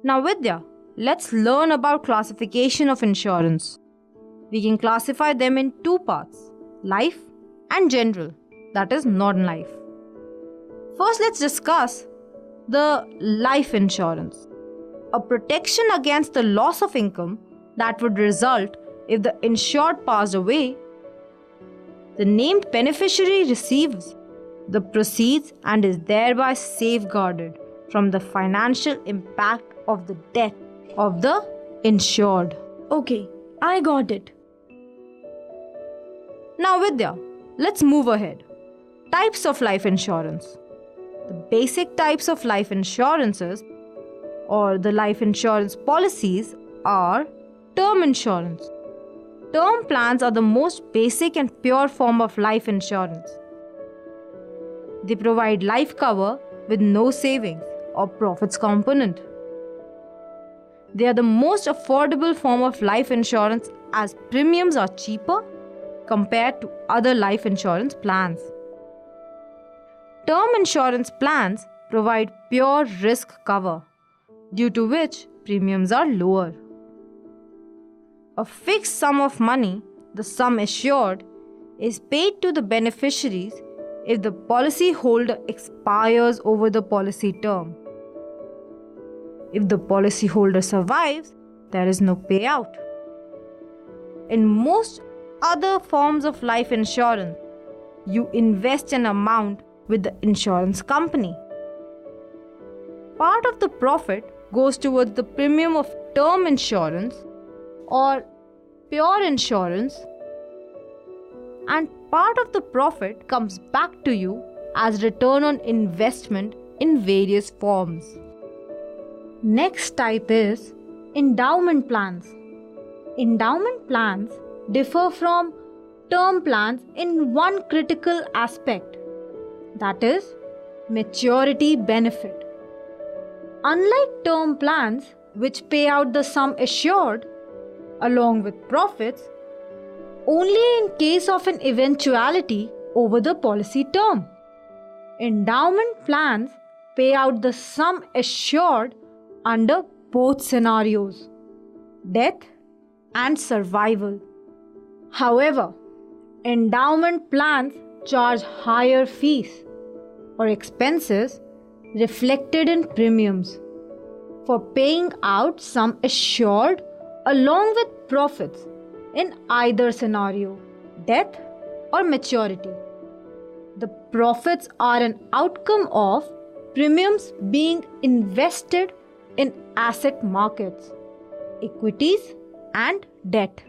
Now, Vidya, let's learn about classification of insurance. We can classify them in two parts, life and general, that is non-life. First, let's discuss the life insurance, a protection against the loss of income that would result if the insured passed away. The named beneficiary receives the proceeds and is thereby safeguarded from the financial impact of the death of the insured. Okay, I got it. Now, Vidya, let's move ahead. Types of life insurance. The basic types of life insurances or the life insurance policies are term insurance. Term plans are the most basic and pure form of life insurance. They provide life cover with no savings or profits component. They are the most affordable form of life insurance as premiums are cheaper compared to other life insurance plans. Term insurance plans provide pure risk cover, due to which premiums are lower. A fixed sum of money, the sum assured, is paid to the beneficiaries if the policyholder expires over the policy term. If the policyholder survives, there is no payout. In most other forms of life insurance, you invest an amount with the insurance company. Part of the profit goes towards the premium of term insurance or pure insurance, and part of the profit comes back to you as return on investment in various forms. Next type is endowment plans. Endowment plans differ from term plans in one critical aspect, that is, maturity benefit. Unlike term plans, which pay out the sum assured along with profits only in case of an eventuality over the policy term, endowment plans pay out the sum assured under both scenarios, death and survival. However, endowment plans charge higher fees or expenses reflected in premiums for paying out sum assured along with profits in either scenario, death or maturity. The profits are an outcome of premiums being invested in asset markets, equities and debt.